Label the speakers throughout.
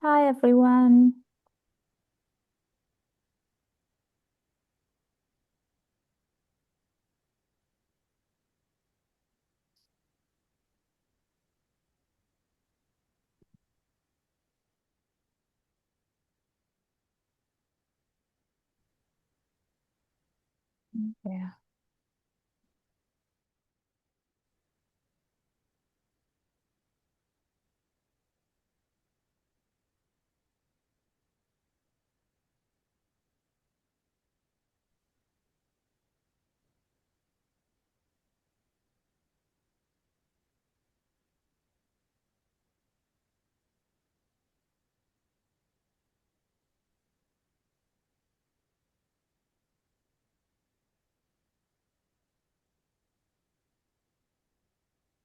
Speaker 1: Hi everyone. Yeah,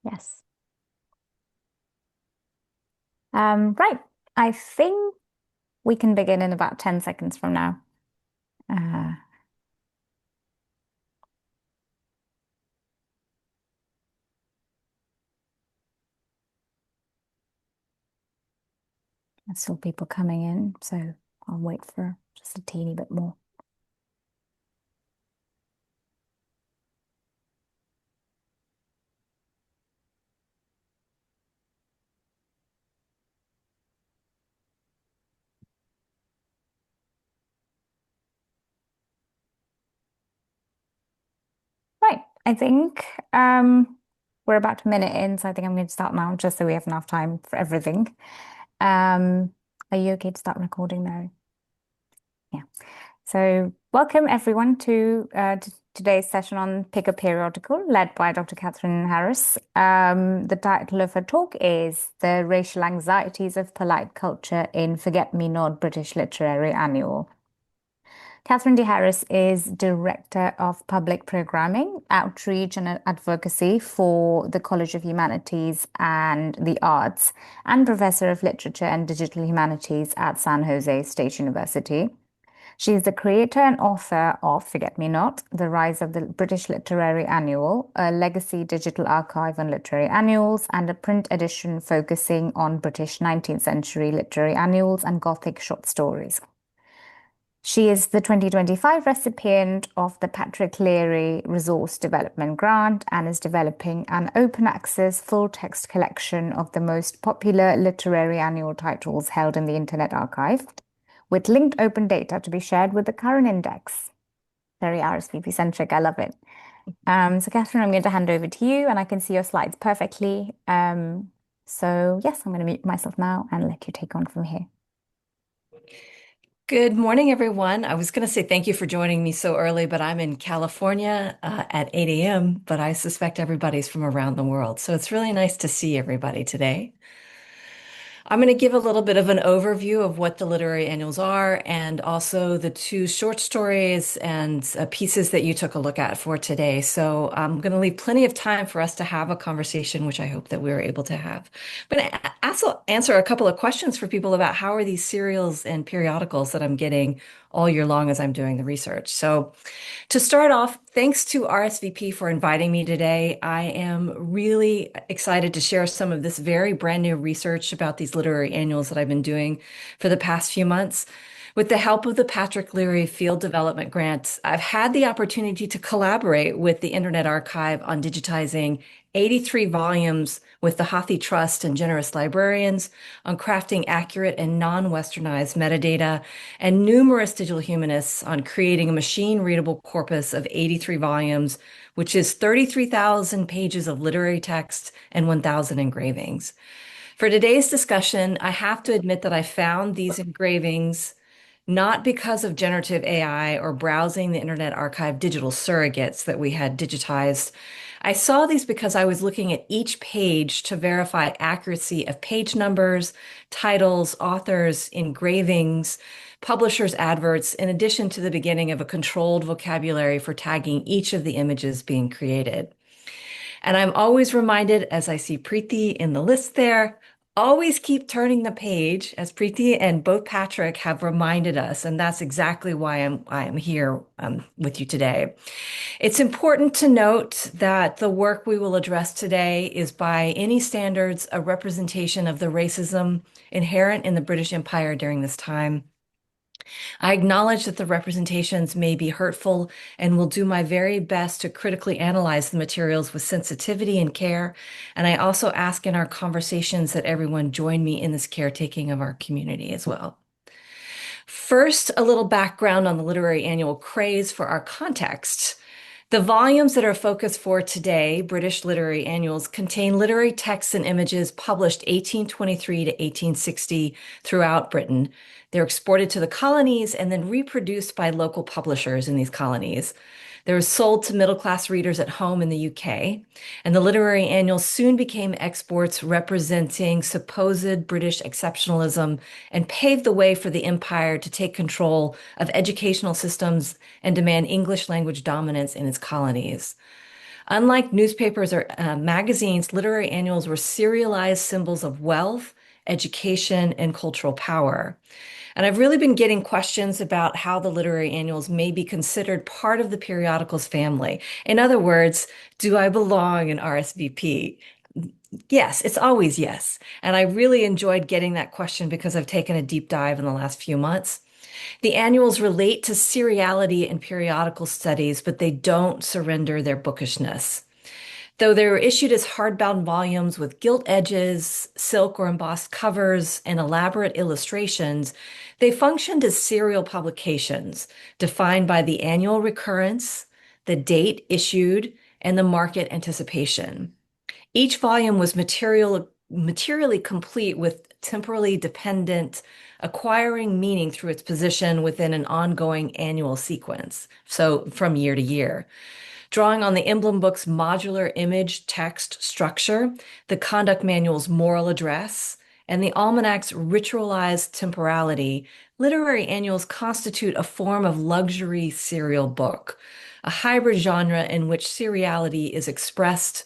Speaker 1: yes. Right. I think we can begin in about 10 seconds from now. Uh, there's still people coming in, so I'll wait for just a teeny bit more. Right. I think we're about a minute in, so I think I'm going to start now just so we have enough time for everything. Um, are you okay to start recording, Mary? Yeah. So, welcome everyone to today's session on Pick-a-Periodical, led by Dr. Katherine Harris. The title of her talk is The Racial Anxieties of Polite Culture in Forget-Me-Not British Literary Annual. Katherine D. Harris is Director of Public Programming, Outreach and Advocacy for the College of Humanities and the Arts, and Professor of Literature and Digital Humanities at San Jose State University. She is the creator and author of Forget Me Not, The Rise of the British Literary Annual, a legacy digital archive on literary annuals, and a print edition focusing on British 19th century literary annuals and Gothic short stories. She is the 2025 recipient of the Patrick Leary Resource Development Grant and is developing an open access full text collection of the most popular literary annual titles held in the Internet Archive, with linked open data to be shared with the current index. Very RSVP centric. I love it. So, Catherine, I'm going to hand over to you, and I can see your slides perfectly. So, yes, I'm going to mute myself now and let you take on from here.
Speaker 2: Good morning, everyone. I was going to say thank you for joining me so early, but I'm in California at 8 a.m., but I suspect everybody's from around the world. So it's really nice to see everybody today. I'm going to give a little bit of an overview of what the literary annuals are and also the two short stories and pieces that you took a look at for today. So I'm going to leave plenty of time for us to have a conversation, which I hope that we were able to have. I'm going to also answer a couple of questions for people about how are these serials and periodicals that I'm getting all year long as I'm doing the research. So to start off, thanks to RSVP for inviting me today. I am really excited to share some of this very brand new research about these literary annuals that I've been doing for the past few months. With the help of the Patrick Leary Field Development Grant, I've had the opportunity to collaborate with the Internet Archive on digitizing 83 volumes with the Hathi Trust and generous librarians on crafting accurate and non-Westernized metadata, and numerous digital humanists on creating a machine-readable corpus of 83 volumes, which is 33,000 pages of literary text and 1,000 engravings. For today's discussion, I have to admit that I found these engravings not because of generative AI or browsing the Internet Archive digital surrogates that we had digitized. I saw these because I was looking at each page to verify accuracy of page numbers, titles, authors, engravings, publishers' adverts, in addition to the beginning of a controlled vocabulary for tagging each of the images being created. And I'm always reminded, as I see Preeti in the list there, Always keep turning the page, as Preeti and both Patrick have reminded us, and that's exactly why I am here with you today. It's important to note that the work we will address today is by any standards a representation of the racism inherent in the British Empire during this time. I acknowledge that the representations may be hurtful and will do my very best to critically analyze the materials with sensitivity and care. And I also ask in our conversations that everyone join me in this caretaking of our community as well. First, a little background on the literary annual craze for our context. The volumes that are focused for today, British Literary Annuals, contain literary texts and images published 1823 to 1860 throughout Britain. They're exported to the colonies and then reproduced by local publishers in these colonies. They were sold to middle-class readers at home in the UK, and the literary annuals soon became exports representing supposed British exceptionalism and paved the way for the empire to take control of educational systems and demand English language dominance in its colonies. Unlike newspapers or magazines, literary annuals were serialized symbols of wealth, education, and cultural power. And I've really been getting questions about how the literary annuals may be considered part of the periodicals family. In other words, do I belong in RSVP? Yes, it's always yes. And I really enjoyed getting that question because I've taken a deep dive in the last few months. The annuals relate to seriality and periodical studies, but they don't surrender their bookishness. Though they were issued as hardbound volumes with gilt edges, silk or embossed covers, and elaborate illustrations, they functioned as serial publications defined by the annual recurrence, the date issued, and the market anticipation. Each volume was materially complete with temporally dependent, acquiring meaning through its position within an ongoing annual sequence, so from year to year. Drawing on the emblem book's modular image text structure, the conduct manual's moral address, and the almanac's ritualized temporality, literary annuals constitute a form of luxury serial book, a hybrid genre in which seriality is expressed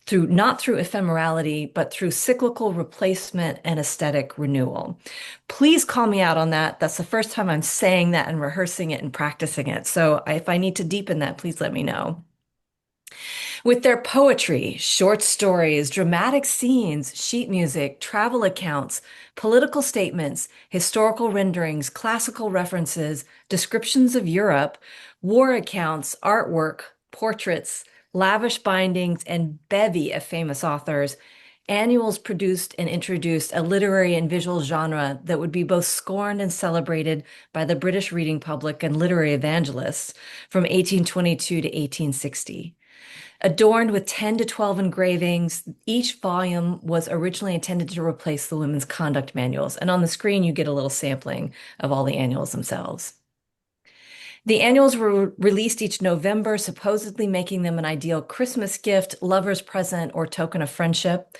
Speaker 2: through not through ephemerality, but through cyclical replacement and aesthetic renewal. Please call me out on that. That's the first time I'm saying that and rehearsing it and practicing it. So if I need to deepen that, please let me know. With their poetry, short stories, dramatic scenes, sheet music, travel accounts, political statements, historical renderings, classical references, descriptions of Europe, war accounts, artwork, portraits, lavish bindings, and bevy of famous authors, annuals produced and introduced a literary and visual genre that would be both scorned and celebrated by the British reading public and literary evangelists from 1822 to 1860. Adorned with 10 to 12 engravings, each volume was originally intended to replace the women's conduct manuals. And on the screen, you get a little sampling of all the annuals themselves. The annuals were released each November, supposedly making them an ideal Christmas gift, lover's present, or token of friendship.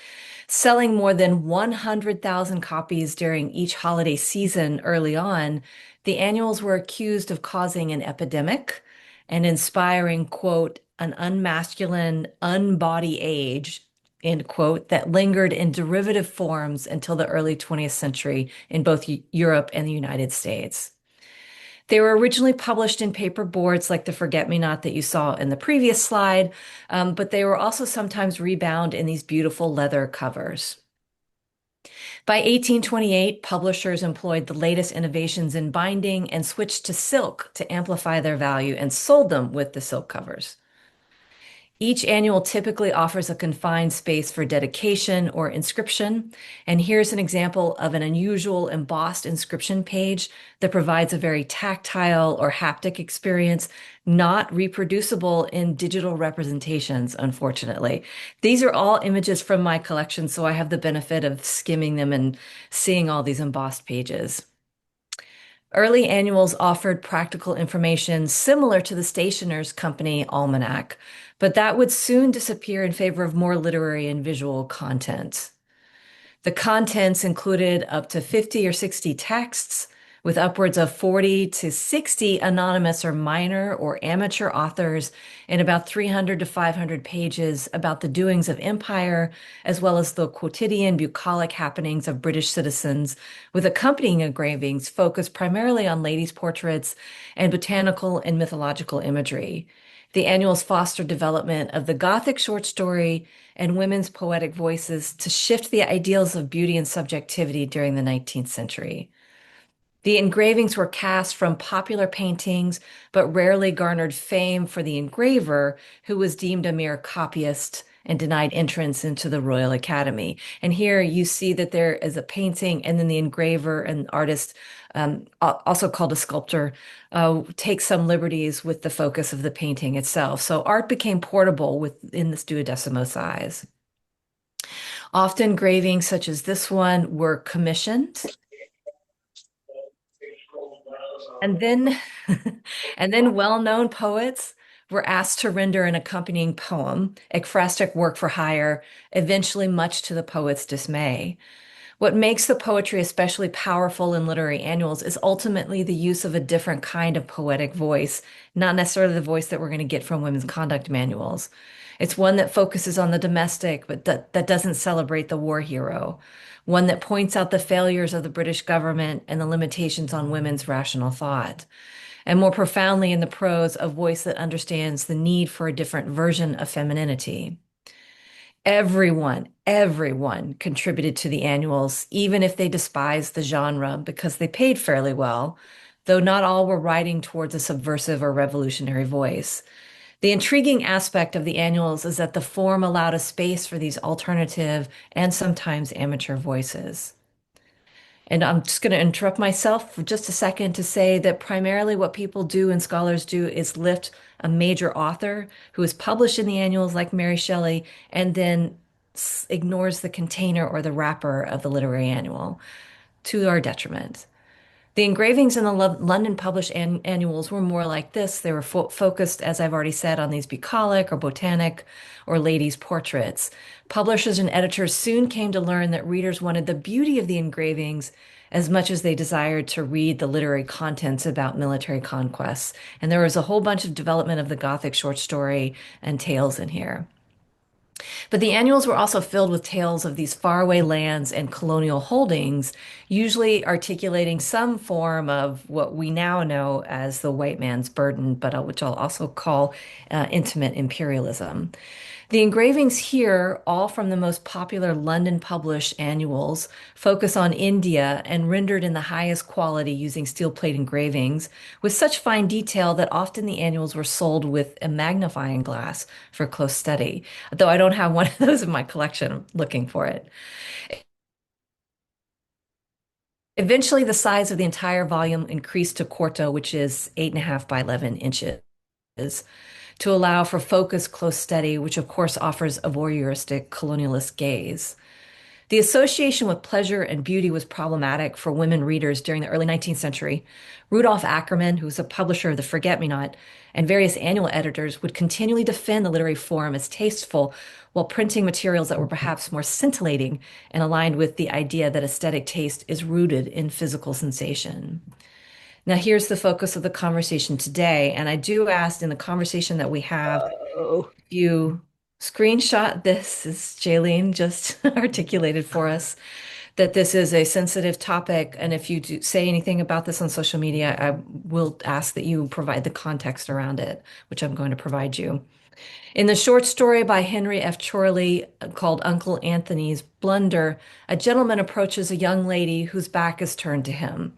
Speaker 2: Selling more than 100,000 copies during each holiday season early on, the annuals were accused of causing an epidemic and inspiring, quote, an unmasculine, unbody age, end quote, that lingered in derivative forms until the early 20th century in both Europe and the United States. They were originally published in paper boards like the Forget-Me-Not that you saw in the previous slide, but they were also sometimes rebound in these beautiful leather covers. By 1828, publishers employed the latest innovations in binding and switched to silk to amplify their value and sold them with the silk covers. Each annual typically offers a confined space for dedication or inscription, and here's an example of an unusual embossed inscription page that provides a very tactile or haptic experience, not reproducible in digital representations, unfortunately. These are all images from my collection, so I have the benefit of skimming them and seeing all these embossed pages. Early annuals offered practical information similar to the stationer's company almanac, but that would soon disappear in favor of more literary and visual content. The contents included up to 50 or 60 texts, with upwards of 40 to 60 anonymous or minor or amateur authors in about 300 to 500 pages about the doings of empire, as well as the quotidian bucolic happenings of British citizens, with accompanying engravings focused primarily on ladies' portraits and botanical and mythological imagery. The annuals foster development of the Gothic short story and women's poetic voices to shift the ideals of beauty and subjectivity during the 19th century. The engravings were cast from popular paintings, but rarely garnered fame for the engraver, who was deemed a mere copyist and denied entrance into the Royal Academy. And here you see that there is a painting, and then the engraver and artist, also called a sculptor, takes some liberties with the focus of the painting itself. So art became portable within this duodecimo size. Often engravings such as this one were commissioned. And then, and then well-known poets were asked to render an accompanying poem, ekphrastic work for hire, eventually much to the poet's dismay. What makes the poetry especially powerful in literary annuals is ultimately the use of a different kind of poetic voice, not necessarily the voice that we're going to get from women's conduct manuals. It's one that focuses on the domestic, but that doesn't celebrate the war hero, one that points out the failures of the British government and the limitations on women's rational thought, and more profoundly in the prose, a voice that understands the need for a different version of femininity. Everyone contributed to the annuals, even if they despised the genre because they paid fairly well, though not all were writing towards a subversive or revolutionary voice. The intriguing aspect of the annuals is that the form allowed a space for these alternative and sometimes amateur voices. And I'm just going to interrupt myself for just a second to say that primarily what people do and scholars do is lift a major author who is published in the annuals, like Mary Shelley, and then ignores the container or the wrapper of the literary annual to our detriment. The engravings in the London published annuals were more like this. They were focused, as I've already said, on these bucolic or botanic or ladies' portraits. Publishers and editors soon came to learn that readers wanted the beauty of the engravings as much as they desired to read the literary contents about military conquests. And there was a whole bunch of development of the Gothic short story and tales in here. But the annuals were also filled with tales of these faraway lands and colonial holdings, usually articulating some form of what we now know as the white man's burden, but which I'll also call intimate imperialism. The engravings here, all from the most popular London published annuals, focus on India and rendered in the highest quality using steel plate engravings with such fine detail that often the annuals were sold with a magnifying glass for close study. Though I don't have one of those in my collection, I'm looking for it. Eventually, the size of the entire volume increased to quarto, which is 8.5 by 11 inches, to allow for focused close study, which of course offers a voyeuristic colonialist gaze. The association with pleasure and beauty was problematic for women readers during the early 19th century. Rudolf Ackermann, who was a publisher of the Forget-Me-Not, and various annual editors would continually defend the literary form as tasteful while printing materials that were perhaps more scintillating and aligned with the idea that aesthetic taste is rooted in physical sensation. Now, here's the focus of the conversation today. And I do ask in the conversation that we have,
Speaker 3: Oh,
Speaker 2: if you screenshot this, as Jaylene just articulated for us, that this is a sensitive topic. And if you do say anything about this on social media, I will ask that you provide the context around it, which I'm going to provide you. In the short story by Henry F. Chorley called Uncle Anthony's Blunder, a gentleman approaches a young lady whose back is turned to him.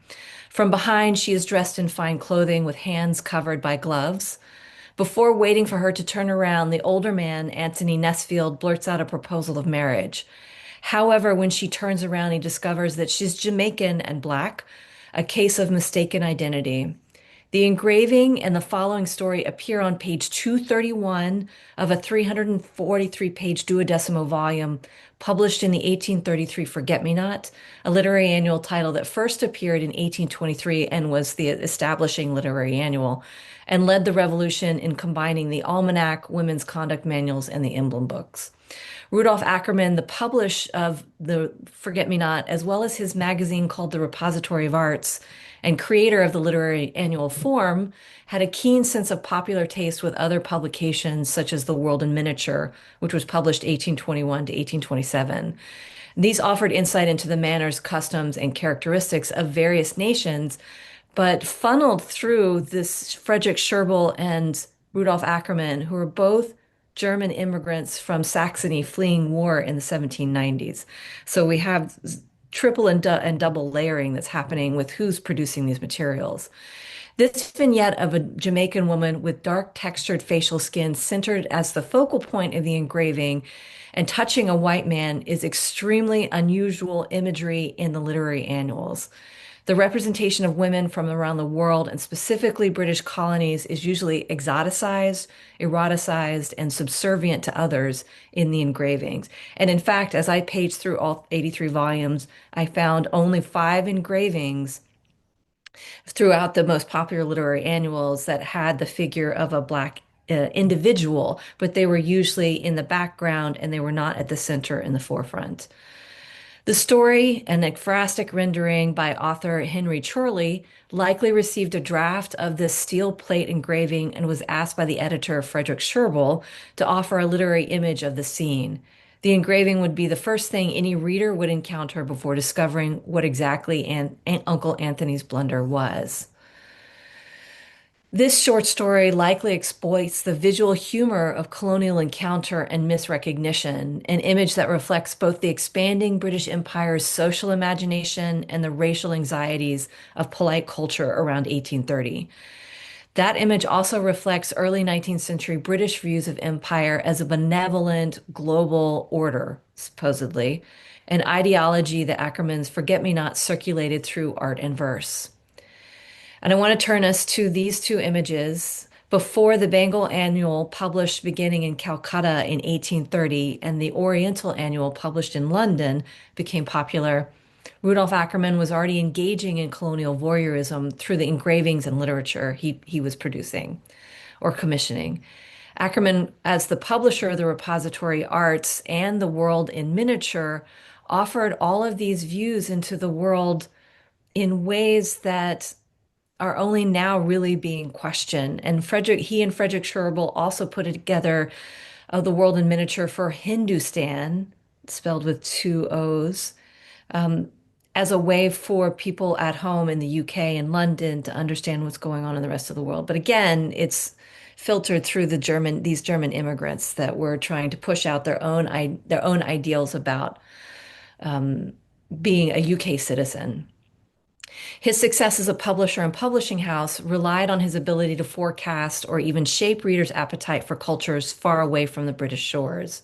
Speaker 2: From behind, she is dressed in fine clothing with hands covered by gloves. Before waiting for her to turn around, the older man, Anthony Nesfield, blurts out a proposal of marriage. However, when she turns around, he discovers that she's Jamaican and black, a case of mistaken identity. The engraving and the following story appear on page 231 of a 343-page duodecimo volume published in the 1833 Forget-Me-Not, a literary annual title that first appeared in 1823 and was the establishing literary annual, and led the revolution in combining the almanac, women's conduct manuals, and the emblem books. Rudolf Ackermann, the publisher of the Forget-Me-Not, as well as his magazine called The Repository of Arts, and creator of the literary annual form, had a keen sense of popular taste with other publications such as The World in Miniature, which was published 1821 to 1827. These offered insight into the manners, customs, and characteristics of various nations, but funneled through this Frederick Scherbel and Rudolf Ackermann, who were both German immigrants from Saxony fleeing war in the 1790s. So we have triple and double layering that's happening with who's producing these materials. This vignette of a Jamaican woman with dark textured facial skin centered as the focal point of the engraving and touching a white man is extremely unusual imagery in the literary annuals. The representation of women from around the world, and specifically British colonies, is usually exoticized, eroticized, and subservient to others in the engravings. And in fact, as I paged through all 83 volumes, I found only 5 engravings throughout the most popular literary annuals that had the figure of a Black individual, but they were usually in the background and they were not at the center in the forefront. The story, an ekphrastic rendering by author Henry Chorley, likely received a draft of this steel plate engraving and was asked by the editor Frederick Scherbel to offer a literary image of the scene. The engraving would be the first thing any reader would encounter before discovering what exactly Uncle Anthony's blunder was. This short story likely exploits the visual humor of colonial encounter and misrecognition, an image that reflects both the expanding British Empire's social imagination and the racial anxieties of polite culture around 1830. That image also reflects early 19th century British views of empire as a benevolent global order, supposedly, an ideology that Ackermann's Forget-Me-Not circulated through art and verse. And I want to turn us to these 2 images. Before the Bengal Annual, published beginning in Calcutta in 1830, and the Oriental Annual, published in London, became popular, Rudolf Ackermann was already engaging in colonial voyeurism through the engravings and literature he was producing or commissioning. Ackermann, as the publisher of the repository Arts and the World in Miniature, offered all of these views into the world in ways that are only now really being questioned. And he and Frederick Scherbel also put it together The World in Miniature for Hindustan, spelled with 2 O's, um, as a way for people at home in the UK and London to understand what's going on in the rest of the world. But again, it's filtered through these German immigrants that were trying to push out their own ideals about being a UK citizen. His success as a publisher and publishing house relied on his ability to forecast or even shape readers' appetite for cultures far away from the British shores.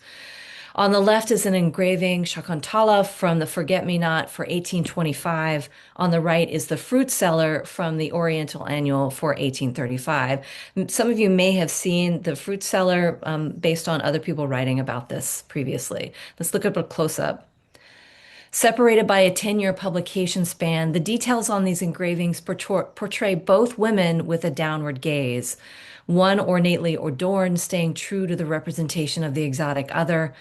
Speaker 2: On the left is an engraving, Shakuntala, from the Forget-Me-Not for 1825. On the right is the Fruit Cellar from the Oriental Annual for 1835. Some of you may have seen the Fruit Cellar based on other people writing about this previously. Let's look at a close-up. Separated by a 10-year publication span, the details on these engravings portray both women with a downward gaze, one ornately adorned, staying true to the representation of the exotic other,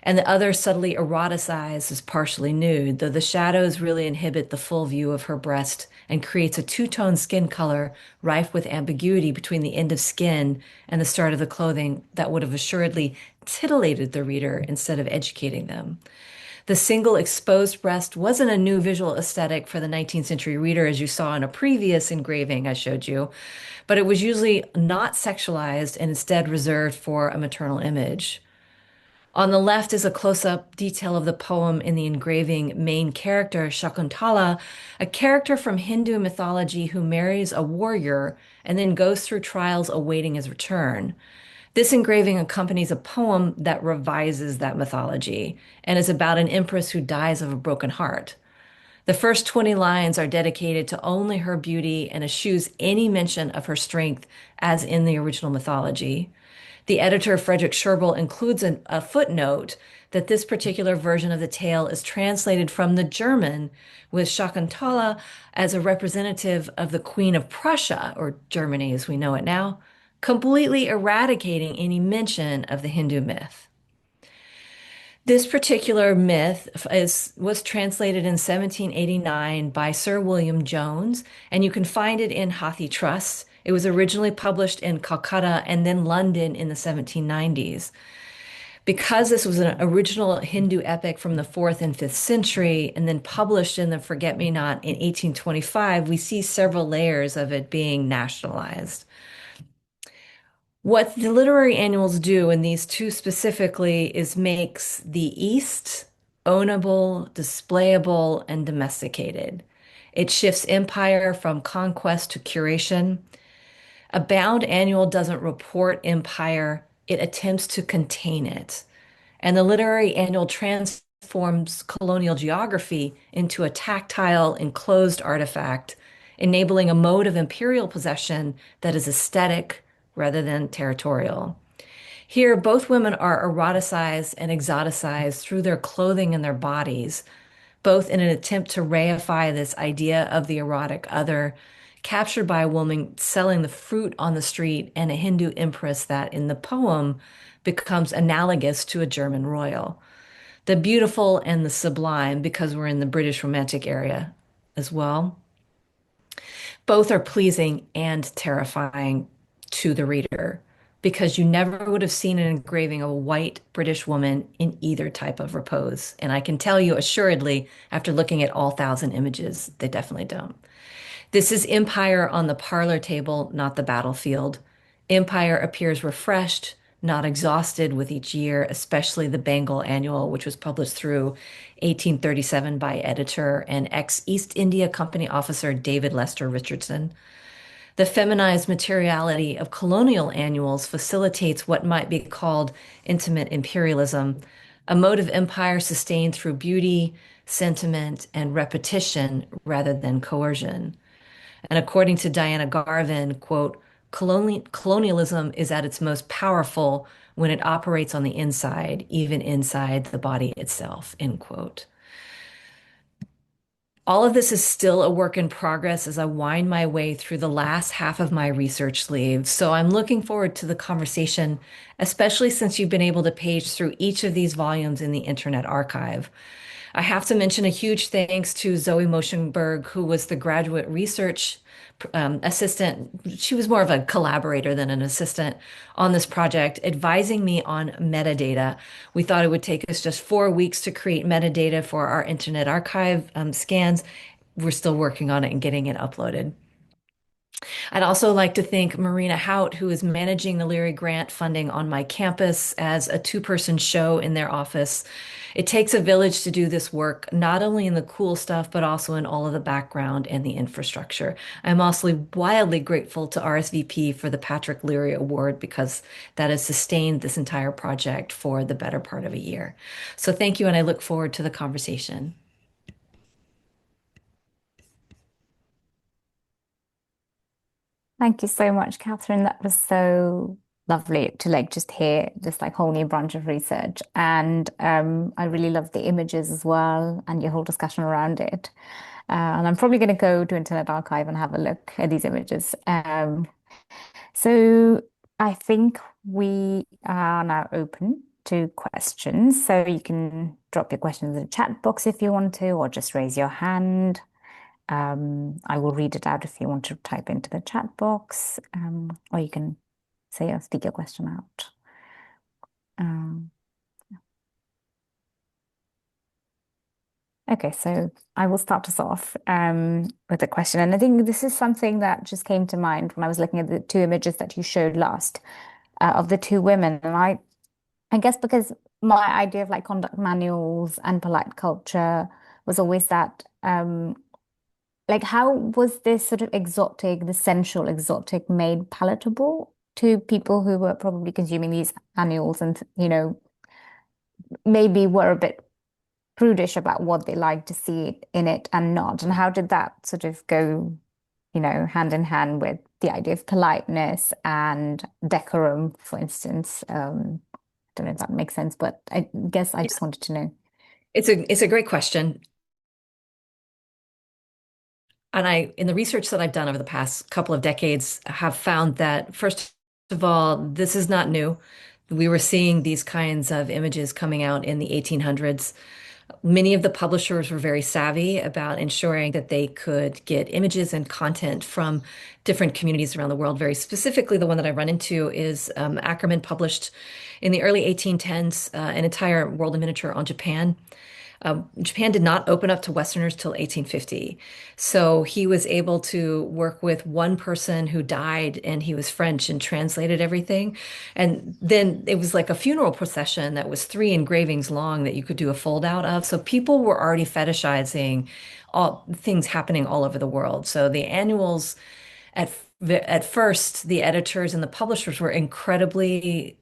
Speaker 2: and the other subtly eroticized as partially nude, though the shadows really inhibit the full view of her breast and creates a two-tone skin color rife with ambiguity between the end of skin and the start of the clothing that would have assuredly titillated the reader instead of educating them. The single exposed breast wasn't a new visual aesthetic for the 19th century reader, as you saw in a previous engraving I showed you, but it was usually not sexualized and instead reserved for a maternal image. On the left is a close-up detail of the poem in the engraving main character, Shakuntala, a character from Hindu mythology who marries a warrior and then goes through trials awaiting his return. This engraving accompanies a poem that revises that mythology and is about an empress who dies of a broken heart. The first 20 lines are dedicated to only her beauty and eschews any mention of her strength as in the original mythology. The editor, Frederick Scherbel, includes a footnote that this particular version of the tale is translated from the German, with Shakuntala as a representative of the Queen of Prussia, or Germany as we know it now, completely eradicating any mention of the Hindu myth. This particular was translated in 1789 by Sir William Jones, and you can find it in Hathi Trust. It was originally published in Calcutta and then London in the 1790s. Because this was an original Hindu epic from the 4th and 5th century and then published in the Forget-Me-Not in 1825, we see several layers of it being nationalized. What the literary annuals do, and these two specifically, is makes the East ownable, displayable, and domesticated. It shifts empire from conquest to curation. A bound annual doesn't report empire, it attempts to contain it. And the literary annual transforms colonial geography into a tactile, enclosed artifact, enabling a mode of imperial possession that is aesthetic rather than territorial. Here, both women are eroticized and exoticized through their clothing and their bodies, both in an attempt to reify this idea of the erotic other, captured by a woman selling the fruit on the street and a Hindu empress that in the poem becomes analogous to a German royal. The beautiful and the sublime, because we're in the British Romantic area as well. Both are pleasing and terrifying to the reader because you never would have seen an engraving of a white British woman in either type of repose. And I can tell you assuredly, after looking at all 1,000 images, they definitely don't. This is Empire on the parlor table, not the battlefield. Empire appears refreshed, not exhausted with each year, especially the Bengal Annual, which was published through 1837 by editor and ex-East India Company officer David Lester Richardson. The feminized materiality of colonial annuals facilitates what might be called intimate imperialism, a mode of empire sustained through beauty, sentiment, and repetition rather than coercion. And according to Diana Garvin, quote, colonialism is at its most powerful when it operates on the inside, even inside the body itself, end quote. All of this is still a work in progress as I wind my way through the last half of my research sleeve. So I'm looking forward to the conversation, especially since you've been able to page through each of these volumes in the Internet Archive. I have to mention a huge thanks to Zoe Moshenberg, who was the graduate research assistant. She was more of a collaborator than an assistant on this project, advising me on metadata. We thought it would take us just 4 weeks to create metadata for our Internet Archive scans. We're still working on it and getting it uploaded. I'd also like to thank Marina Hout, who is managing the Leary Grant funding on my campus as a two-person show in their office. It takes a village to do this work, not only in the cool stuff, but also in all of the background and the infrastructure. I'm also wildly grateful to RSVP for the Patrick Leary Award because that has sustained this entire project for the better part of a year. So thank you, and I look forward to the conversation.
Speaker 1: Thank you so much, Catherine. That was so lovely to like just hear this like whole new branch of research. And I really love the images as well and your whole discussion around it. And I'm probably going to go to Internet Archive and have a look at these images. So I think we are now open to questions. So you can drop your questions in the chat box if you want to, or just raise your hand. I will read it out if you want to type into the chat box, or you can say or speak your question out. Um, okay, so I will start us off with a question. And I think this is something that just came to mind when I was looking at the two images that you showed last of the two women. And I guess because my idea of like conduct manuals and polite culture was always that like how was this sort of exotic, the sensual exotic made palatable to people who were probably consuming these annuals and, maybe were a bit prudish about what they like to see in it and not? And how did that sort of go, hand in hand with the idea of politeness and decorum, for instance? I don't know if that makes sense, but I guess I just wanted to know.
Speaker 2: It's a great question. And in the research that I've done over the past couple of decades, have found that, first of all, this is not new. We were seeing these kinds of images coming out in the 1800s. Many of the publishers were very savvy about ensuring that they could get images and content from different communities around the world. Very specifically, the one that I run into is Ackerman published in the early 1810s an entire world in miniature on Japan. Japan did not open up to Westerners till 1850. So he was able to work with one person who died, and he was French and translated everything. And then it was like a funeral procession that was three engravings long that you could do a fold out of. So people were already fetishizing all things happening all over the world. So the annuals at at first, the editors and the publishers were incredibly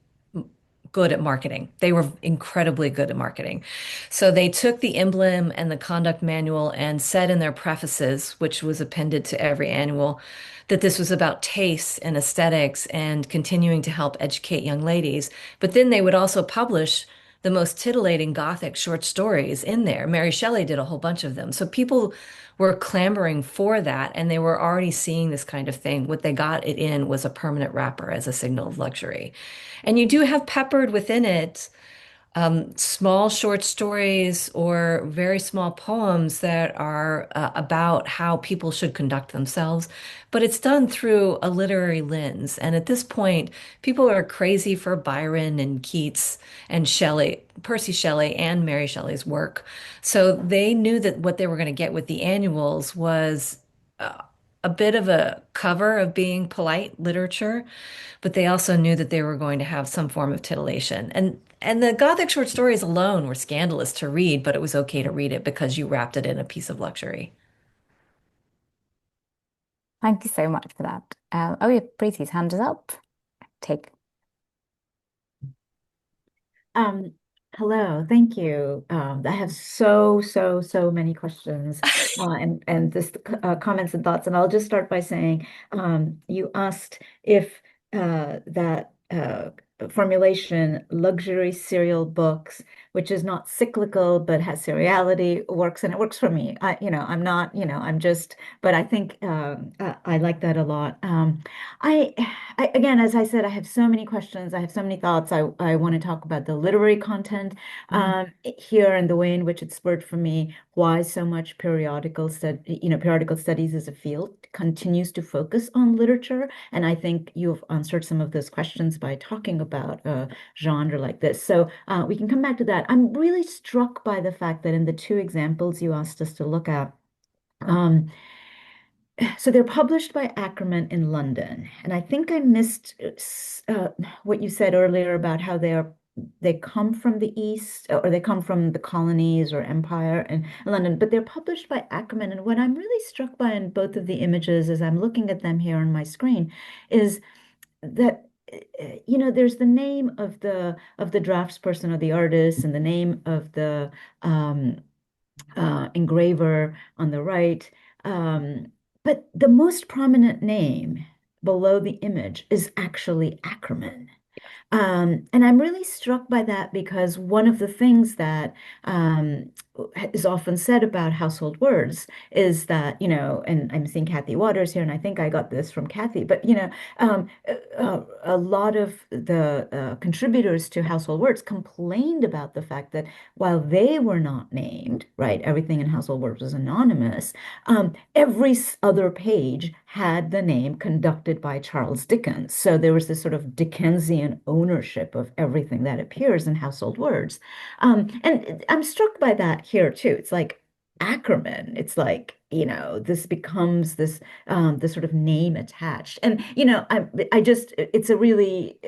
Speaker 2: good at marketing. They were incredibly good at marketing. So they took the emblem and the conduct manual and said in their prefaces, which was appended to every annual, that this was about taste and aesthetics and continuing to help educate young ladies. But then they would also publish the most titillating Gothic short stories in there. Mary Shelley did a whole bunch of them. So people were clamoring for that, and they were already seeing this kind of thing. What they got it in was a permanent wrapper as a signal of luxury. And you do have peppered within it small short stories or very small poems that are about how people should conduct themselves, but it's done through a literary lens. And at this point, people are crazy for Byron and Keats and Shelley, Percy Shelley and Mary Shelley's work. So they knew that what they were going to get with the annuals was a bit of a cover of being polite literature, but they also knew that they were going to have some form of titillation. And the Gothic short stories alone were scandalous to read, but it was okay to read it because you wrapped it in a piece of luxury.
Speaker 1: Thank you so much for that. Oh yeah, Preeti's hand is up. Take.
Speaker 3: Um, Hello, thank you. I have so many questions and this comments and thoughts, and I'll just start by saying you asked if that formulation, luxury serial books, which is not cyclical but has seriality, works, and it works for me. I'm not, I'm just, but I think I like that a lot. I, again, as I said, I have so many questions. I have so many thoughts. I want to talk about the literary content
Speaker 2: Mhm.
Speaker 3: here and the way in which it spurred for me why so much periodical studies as a field continues to focus on literature. And I think you've answered some of those questions by talking about a genre like this. So we can come back to that. I'm really struck by the fact that in the two examples you asked us to look at, um, so they're published by Ackerman in London, and I think I missed what you said earlier about how they come from the East or they come from the colonies or empire in London, but they're published by Ackerman. And what I'm really struck by in both of the images as I'm looking at them here on my screen is that there's the name of the draftsperson or the artist and the name of the um, engraver on the right. Um, but the most prominent name below the image is actually Ackerman. And I'm really struck by that because one of the things that is often said about household words is that, and I'm seeing Kathy Waters here, and I think I got this from Kathy, but, a lot of the contributors to household words complained about the fact that while they were not named, right, everything in household words was anonymous, every other page had the name conducted by Charles Dickens. So there was this sort of Dickensian ownership of everything that appears in household words. And I'm struck by that here too. It's like Ackerman. It's like, this becomes this sort of name attached. And, I just, it's a really,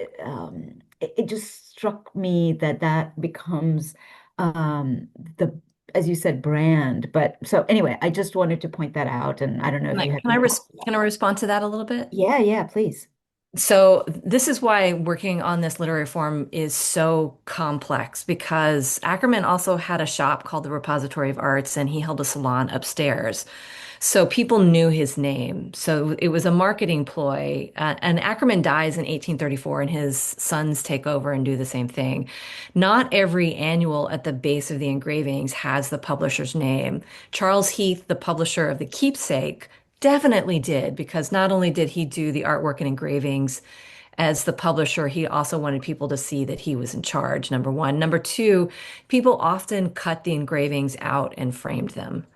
Speaker 3: it just struck me that that becomes the as you said, brand. But so anyway, I just wanted to point that out. And I don't know
Speaker 2: Can
Speaker 3: if
Speaker 2: I,
Speaker 3: you have
Speaker 2: can I
Speaker 3: any
Speaker 2: res
Speaker 3: thoughts about
Speaker 2: can I
Speaker 3: that.
Speaker 2: respond to that a little bit?
Speaker 3: Yeah, yeah, please.
Speaker 2: So this is why working on this literary form is so complex because Ackerman also had a shop called the Repository of Arts and he held a salon upstairs. So people knew his name. So it was a marketing ploy. And Ackerman dies in 1834 and his sons take over and do the same thing. Not every annual at the base of the engravings has the publisher's name. Charles Heath, the publisher of The Keepsake, definitely did because not only did he do the artwork and engravings, as the publisher, he also wanted people to see that he was in charge, number one. Number two, people often cut the engravings out and framed them.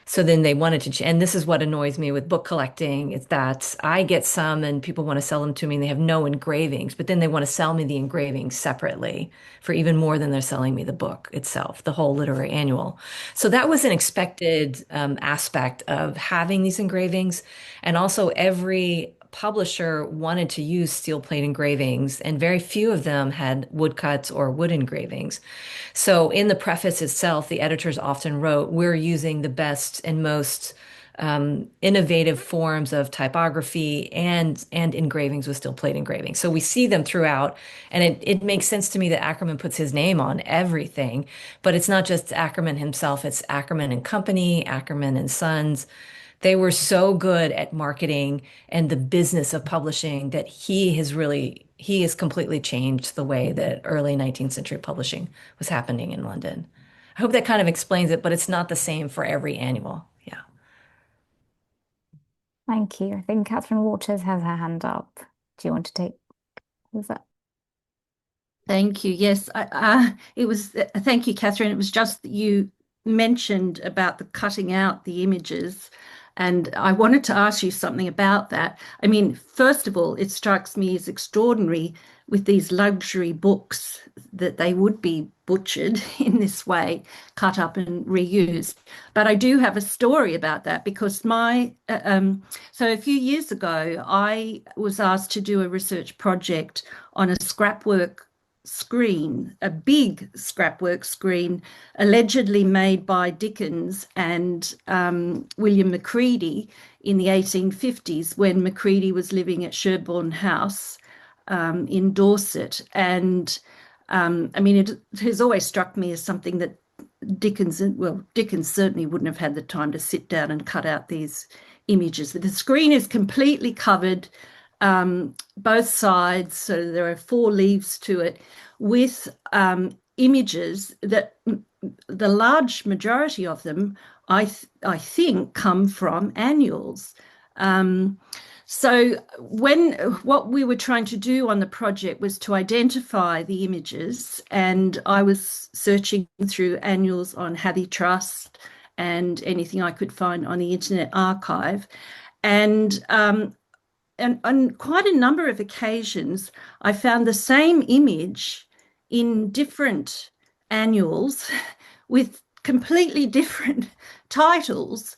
Speaker 2: So then they wanted to, and this is what annoys me with book collecting, is that I get some and people want to sell them to me and they have no engravings, but then they want to sell me the engravings separately for even more than they're selling me the book itself, the whole literary annual. So that was an expected aspect of having these engravings. And also every publisher wanted to use steel plate engravings, and very few of them had woodcuts or wood engravings. So in the preface itself, the editors often wrote, "We're using the best and most innovative forms of typography and engravings with steel plate engraving." So we see them throughout, and it makes sense to me that Ackerman puts his name on everything. But it's not just Ackerman himself; it's Ackerman and Company, Ackerman and Sons. They were so good at marketing and the business of publishing that he has completely changed the way that early 19th century publishing was happening in London. I hope that kind of explains it, but it's not the same for every annual. Yeah.
Speaker 1: Thank you. I think Catherine Waters has her hand up. Do you want to take is that?
Speaker 4: Thank you. Yes, it was. Thank you, Catherine. It was just that you mentioned about the cutting out the images, and I wanted to ask you something about that. I mean, first of all, it strikes me as extraordinary with these luxury books that they would be butchered in this way, cut up and reused. But I do have a story about that because so a few years ago, I was asked to do a research project on a scrapwork screen, a big scrapwork screen, allegedly made by Dickens and William Macready in the 1850s when Macready was living at Sherborne House in Dorset. And I mean, it has always struck me as something that Dickens certainly wouldn't have had the time to sit down and cut out these images. The screen is completely covered, both sides, so there are four leaves to it, with images that the large majority of them, I think, come from annuals. So what we were trying to do on the project was to identify the images, and I was searching through annuals on HathiTrust and anything I could find on the Internet Archive. And on quite a number of occasions, I found the same image in different annuals with completely different titles.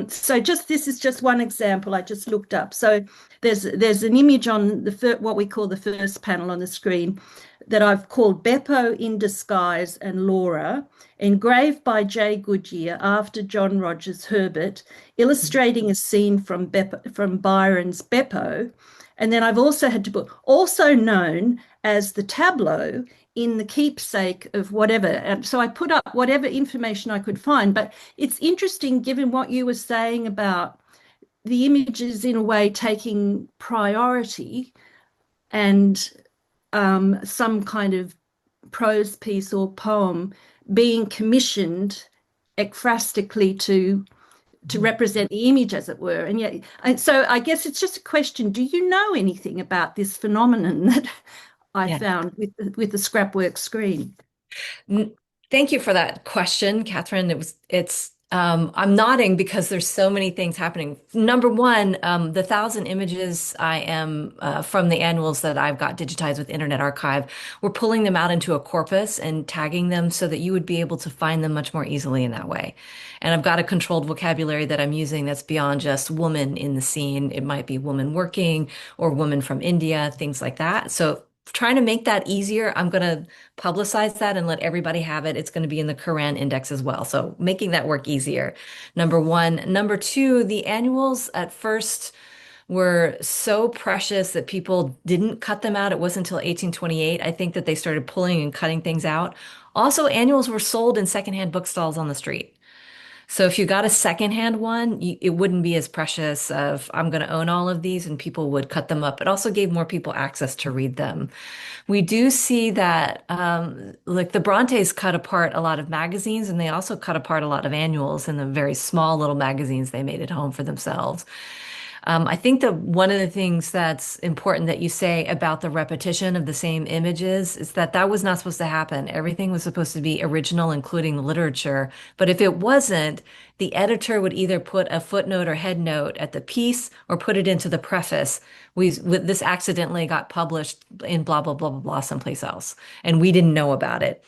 Speaker 4: So this is just one example I just looked up. So there's an image on what we call the first panel on the screen that I've called Beppo in Disguise and Laura, engraved by J. Goodyear after John Rogers Herbert, illustrating a scene from Byron's Beppo. And then I've also had to put, also known as the tableau in the keepsake of whatever. And so I put up whatever information I could find. But it's interesting, given what you were saying about the images in a way taking priority and some kind of prose piece or poem being commissioned ekphrastically to represent the image, as it were. And so I guess it's just a question: do you know anything about this phenomenon that I
Speaker 2: Yeah.
Speaker 4: found with the scrapwork screen?
Speaker 2: Thank you for that question, Catherine. I'm nodding because there's so many things happening. Number one, the 1,000 images I am from the annuals that I've got digitized with Internet Archive, we're pulling them out into a corpus and tagging them so that you would be able to find them much more easily in that way. And I've got a controlled vocabulary that I'm using that's beyond just woman in the scene. It might be woman working or woman from India, things like that. So trying to make that easier, I'm going to publicize that and let everybody have it. It's going to be in the Quran index as well. So making that work easier, number one. Number two, the annuals at first were so precious that people didn't cut them out. It wasn't until 1828, I think, that they started pulling and cutting things out. Also, annuals were sold in secondhand bookstalls on the street. So if you got a secondhand one, it wouldn't be as precious of, I'm going to own all of these, and people would cut them up. It also gave more people access to read them. We do see that, like the Brontes cut apart a lot of magazines, and they also cut apart a lot of annuals in the very small little magazines they made at home for themselves. I think that one of the things that's important that you say about the repetition of the same images is that that was not supposed to happen. Everything was supposed to be original, including the literature. But if it wasn't, the editor would either put a footnote or head note at the piece or put it into the preface. This accidentally got published in blah, blah, blah, blah, blah, someplace else. And we didn't know about it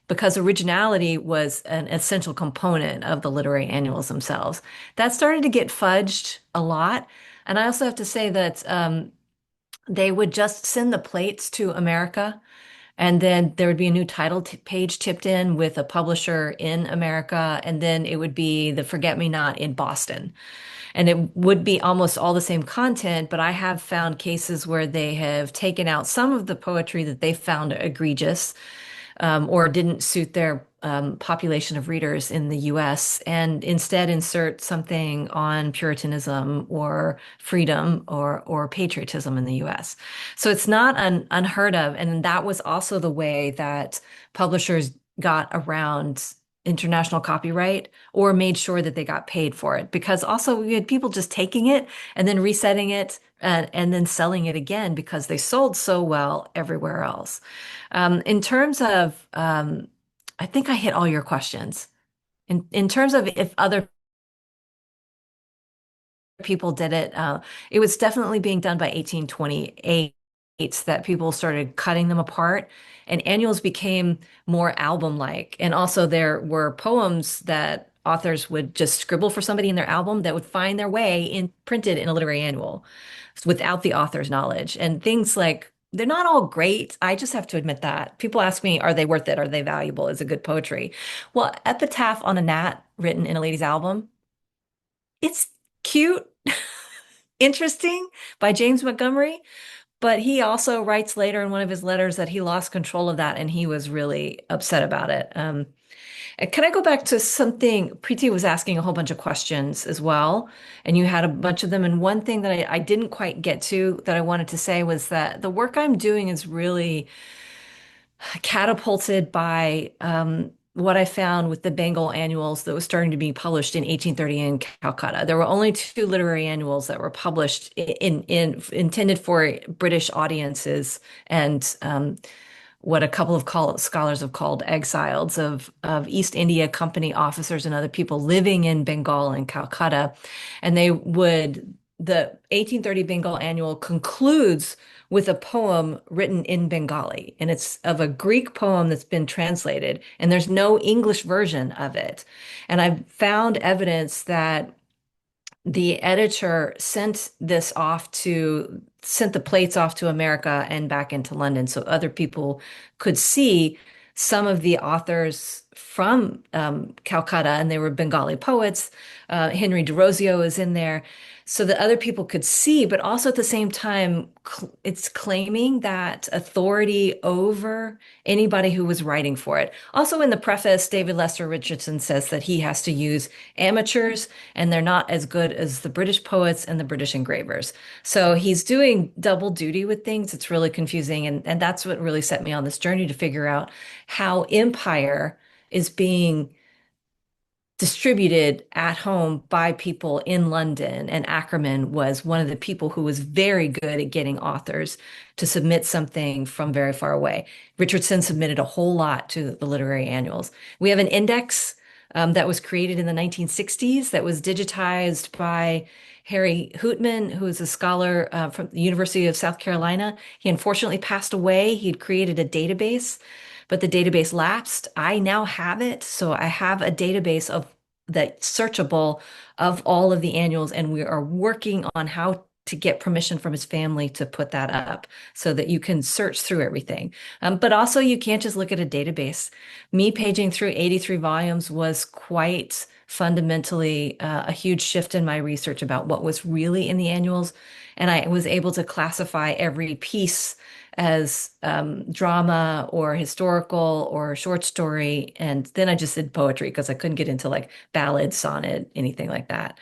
Speaker 2: because originality was an essential component of the literary annuals themselves. That started to get fudged a lot. And I also have to say that they would just send the plates to America, and then there would be a new title page tipped in with a publisher in America, and then it would be the Forget Me Not in Boston. And it would be almost all the same content, but I have found cases where they have taken out some of the poetry that they found egregious or didn't suit their population of readers in the US, and instead insert something on Puritanism or freedom or patriotism in the US. So it's not unheard of. And that was also the way that publishers got around international copyright or made sure that they got paid for it. Because also we had people just taking it and then resetting it and then selling it again because they sold so well everywhere else. In terms of, I think I hit all your questions. In terms of if other people did it, it was definitely being done by 1828 that people started cutting them apart, and annuals became more album-like. And also there were poems that authors would just scribble for somebody in their album that would find their way in printed in a literary annual without the author's knowledge. And things like they're not all great. I just have to admit that. People ask me, are they worth it? Are they valuable? Is it good poetry? Well, Epitaph on a Gnat written in a lady's album, it's cute, interesting by James Montgomery. But he also writes later in one of his letters that he lost control of that and he was really upset about it. And can I go back to something? Preeti was asking a whole bunch of questions as well, and you had a bunch of them. And one thing that I didn't quite get to that I wanted to say was that the work I'm doing is really catapulted by what I found with the Bengal annuals that was starting to be published in 1830 in Calcutta. There were only two literary annuals that were published in intended for British audiences and what a couple of scholars have called exiles of East India Company officers and other people living in Bengal and Calcutta. And the 1830 Bengal Annual concludes with a poem written in Bengali. And it's of a Greek poem that's been translated, and there's no English version of it. And I've found evidence that the editor sent the plates off to America and back into London so other people could see some of the authors from Calcutta, and they were Bengali poets. Henry Derozio is in there, so that other people could see, but also at the same time, it's claiming that authority over anybody who was writing for it. Also in the preface, David Lester Richardson says that he has to use amateurs and they're not as good as the British poets and the British engravers. So he's doing double duty with things. It's really confusing. And that's what really set me on this journey to figure out how empire is being distributed at home by people in London. And Ackerman was one of the people who was very good at getting authors to submit something from very far away. Richardson submitted a whole lot to the literary annuals. We have an index that was created in the 1960s that was digitized by Harry Hootman, who is a scholar from the University of South Carolina. He unfortunately passed away. He'd created a database, but the database lapsed. I now have it. So I have a database of that searchable of all of the annuals, and we are working on how to get permission from his family to put that up so that you can search through everything. But also you can't just look at a database. Me paging through 83 volumes was quite fundamentally a huge shift in my research about what was really in the annuals. And I was able to classify every piece as drama or historical or short story. And then I just did poetry because I couldn't get into like ballad, sonnet, anything like that.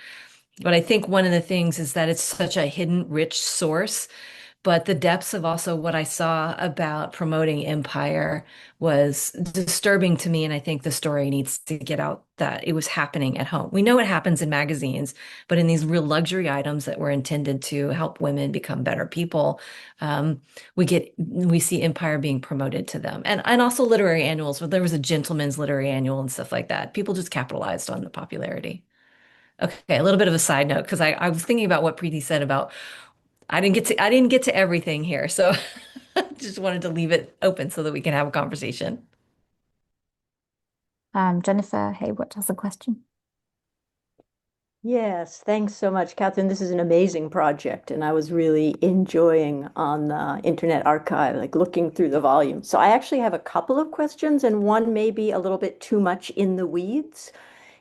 Speaker 2: But I think one of the things is that it's such a hidden, rich source But the depths of also what I saw about promoting empire was disturbing to me. And I think the story needs to get out that it was happening at home. We know it happens in magazines, but in these real luxury items that were intended to help women become better people, um, we see empire being promoted to them. And also literary annuals, where there was a gentleman's literary annual and stuff like that. People just capitalized on the popularity. Okay, a little bit of a side note because I was thinking about what Preeti said about I didn't get to everything here, so just wanted to leave it open so that we can have a conversation.
Speaker 1: Jennifer Hayward has a question.
Speaker 5: Yes, thanks so much, Catherine. This is an amazing project, and I was really enjoying on the Internet Archive, like looking through the volume. So I actually have a couple of questions, and one may be a little bit too much in the weeds,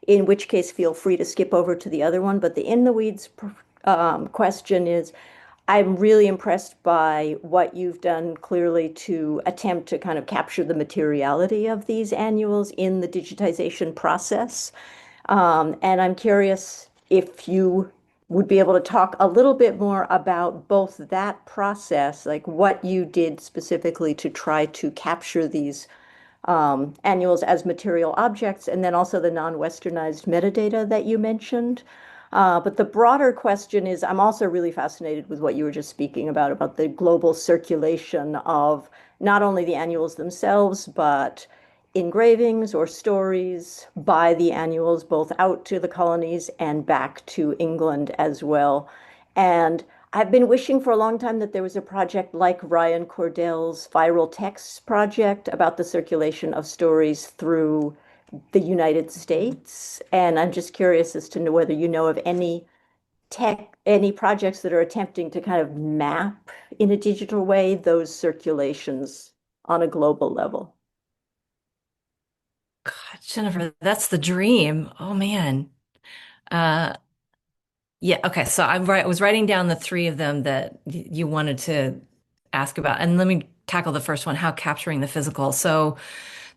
Speaker 5: in which case feel free to skip over to the other one. But the in the weeds question is, I'm really impressed by what you've done clearly to attempt to kind of capture the materiality of these annuals in the digitization process. And I'm curious if you would be able to talk a little bit more about both that process, like what you did specifically to try to capture these annuals as material objects, and then also the non-Westernized metadata that you mentioned. But the broader question is, I'm also really fascinated with what you were just speaking about the global circulation of not only the annuals themselves, but engravings or stories by the annuals, both out to the colonies and back to England as well. And I've been wishing for a long time that there was a project like Ryan Cordell's Viral Texts project about the circulation of stories through the United States. And I'm just curious as to know whether you know of any projects that are attempting to kind of map in a digital way those circulations on a global level.
Speaker 2: God, Jennifer, that's the dream. Oh man. Uh, yeah, okay. So I was writing down the three of them that you wanted to ask about. And let me tackle the first one, how capturing the physical. So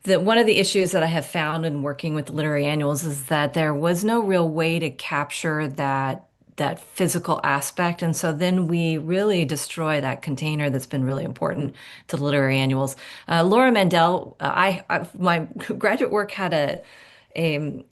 Speaker 2: one of the issues that I have found in working with literary annuals is that there was no real way to capture that physical aspect. And so then we really destroy that container that's been really important to literary annuals. Laura Mandel, my graduate work had a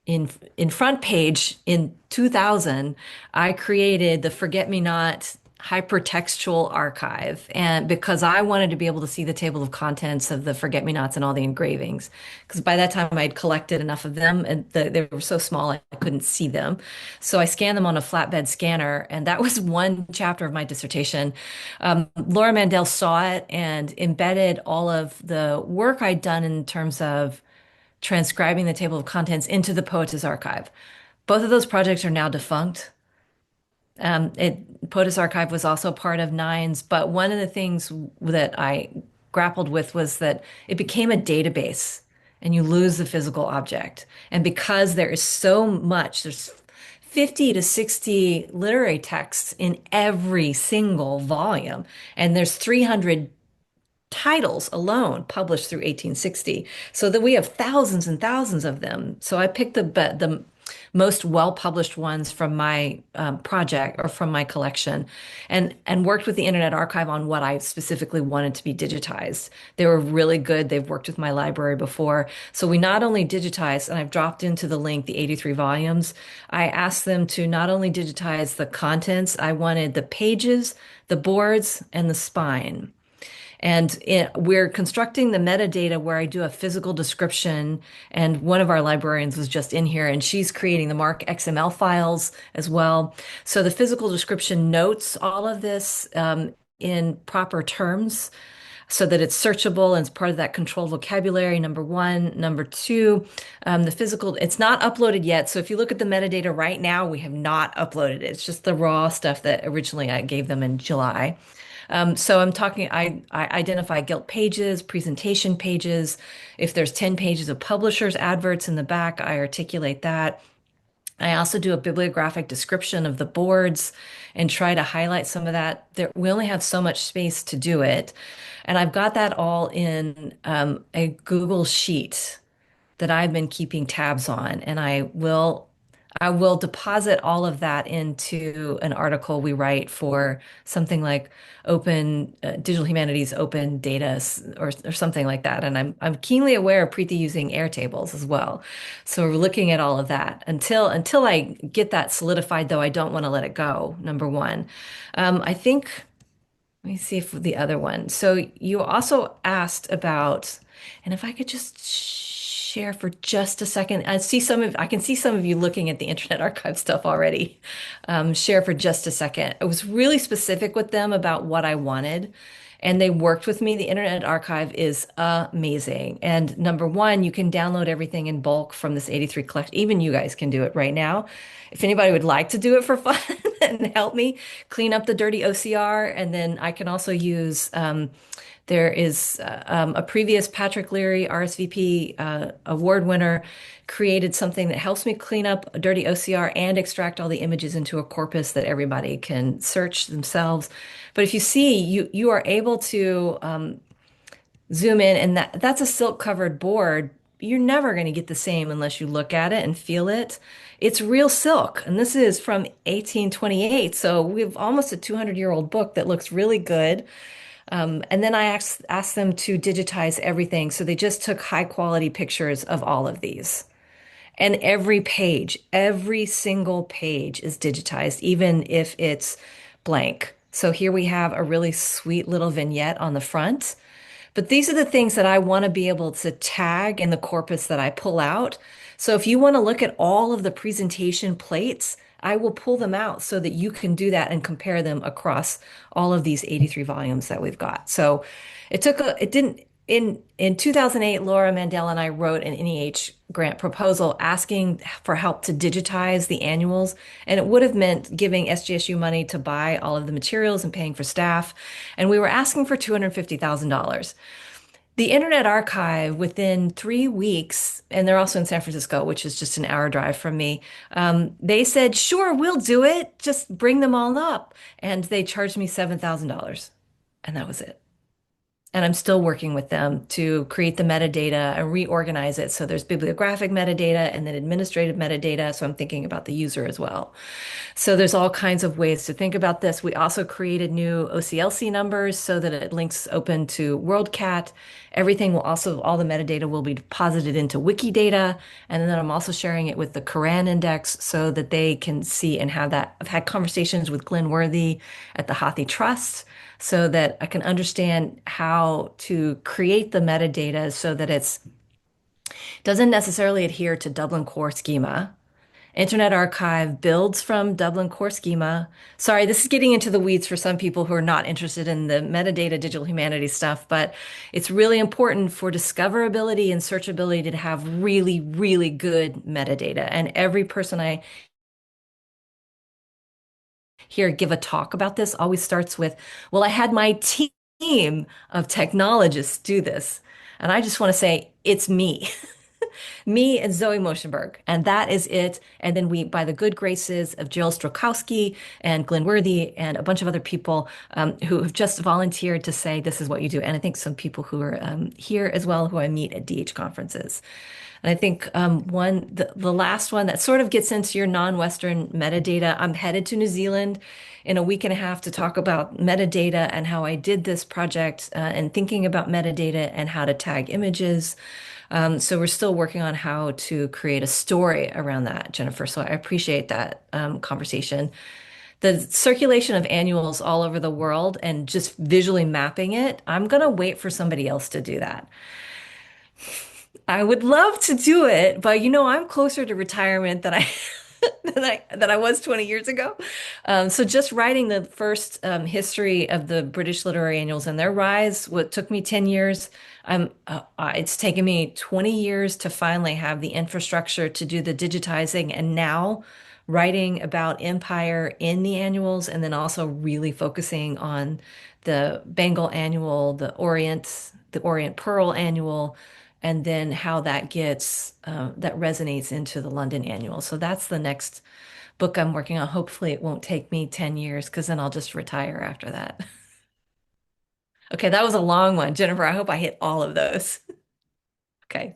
Speaker 2: in front page in 2000, I created the Forget Me Not hypertextual archive. And because I wanted to be able to see the table of contents of the Forget Me Nots and all the engravings, because by that time I'd collected enough of them and they were so small I couldn't see them. So I scanned them on a flatbed scanner, and that was one chapter of my dissertation. Laura Mandel saw it and embedded all of the work I'd done in terms of transcribing the table of contents into the Poetess Archive. Both of those projects are now defunct. Poetess Archive was also part of Nines, but one of the things that I grappled with was that it became a database and you lose the physical object. And because there is so much, there's 50 to 60 literary texts in every single volume, and there's 300 titles alone published through 1860, so that we have thousands and thousands of them. So I picked the most well-published ones from my project or from my collection, and worked with the Internet Archive on what I specifically wanted to be digitized. They were really good. They've worked with my library before. So we not only digitized, and I've dropped into the link, the 83 volumes, I asked them to not only digitize the contents, I wanted the pages, the boards, and the spine. And we're constructing the metadata where I do a physical description. And one of our librarians was just in here and she's creating the MARC XML files as well. So the physical description notes all of this in proper terms so that it's searchable and it's part of that controlled vocabulary, number one. Number two, the physical, it's not uploaded yet. So if you look at the metadata right now, we have not uploaded it. It's just the raw stuff that originally I gave them in July. So I identify gilt pages, presentation pages. If there's 10 pages of publishers' adverts in the back, I articulate that. I also do a bibliographic description of the boards and try to highlight some of that. We only have so much space to do it. And I've got that all in a Google Sheet that I've been keeping tabs on. And I will deposit all of that into an article we write for something like open digital humanities open data or something like that. And I'm keenly aware of Preeti using Airtables as well. So we're looking at all of that. Until I get that solidified, though, I don't want to let it go, number one. I think let me see if the other one. So you also asked about, and if I could just share for just a second, I can see some of you looking at the Internet Archive stuff already. Share for just a second. I was really specific with them about what I wanted, and they worked with me. The Internet Archive is amazing. And number one, you can download everything in bulk from this 83 collection. Even you guys can do it right now. If anybody would like to do it for fun and help me clean up the dirty OCR, and then I can also use there is a previous Patrick Leary RSVP award winner created something that helps me clean up a dirty OCR and extract all the images into a corpus that everybody can search themselves. But if you see, you are able to zoom in, and that's a silk covered board. You're never going to get the same unless you look at it and feel it. It's real silk, and this is from 1828. So we have almost a 200-year-old book that looks really good. And then I asked them to digitize everything. So they just took high quality pictures of all of these. And every page, every single page is digitized, even if it's blank. So here we have a really sweet little vignette on the front. But these are the things that I want to be able to tag in the corpus that I pull out. So if you want to look at all of the presentation plates, I will pull them out so that you can do that and compare them across all of these 83 volumes that we've got. So it didn't, in 2008, Laura Mandel and I wrote an NEH grant proposal asking for help to digitize the annuals. And it would have meant giving SGSU money to buy all of the materials and paying for staff. And we were asking for $250,000. The Internet Archive, within 3 weeks, and they're also in San Francisco, which is just an hour drive from me, they said, sure, we'll do it. Just bring them all up. And they charged me $7,000. And that was it. And I'm still working with them to create the metadata and reorganize it. So there's bibliographic metadata and then administrative metadata. So I'm thinking about the user as well. So there's all kinds of ways to think about this. We also created new OCLC numbers so that it links open to WorldCat. Everything will also, all the metadata will be deposited into Wikidata. And then I'm also sharing it with the Quran Index so that they can see and have that. I've had conversations with Glenn Worthy at the Hathi Trust so that I can understand how to create the metadata so that it's doesn't necessarily adhere to Dublin core schema. Internet Archive builds from Dublin core schema. Sorry, this is getting into the weeds for some people who are not interested in the metadata digital humanities stuff, but it's really important for discoverability and searchability to have really, really good metadata. And every person I hear give a talk about this always starts with, well, I had my team of technologists do this. And I just want to say, it's me. Me and Zoe Moschenberg, and that is it. And then we, by the good graces of Jill Strokowski and Glenn Worthy and a bunch of other people who have just volunteered to say this is what you do. And I think some people who are here as well who I meet at DH conferences. And I think the last one that sort of gets into your non-Western metadata. I'm headed to New Zealand in a week and a half to talk about metadata and how I did this project and thinking about metadata and how to tag images. So we're still working on how to create a story around that, Jennifer. So I appreciate that conversation. The circulation of annuals all over the world and just visually mapping it, I'm going to wait for somebody else to do that. I would love to do it, but I'm closer to retirement than I than I was 20 years ago. So just writing the first history of the British literary annuals and their rise, what took me 10 years, it's taken me 20 years to finally have the infrastructure to do the digitizing, and now writing about empire in the annuals, and then also really focusing on the Bengal annual, the Orient Pearl annual, and then how that gets that resonates into the London annual. So that's the next book I'm working on. Hopefully it won't take me 10 years because then I'll just retire after that. Okay, that was a long one. Jennifer, I hope I hit all of those. Okay.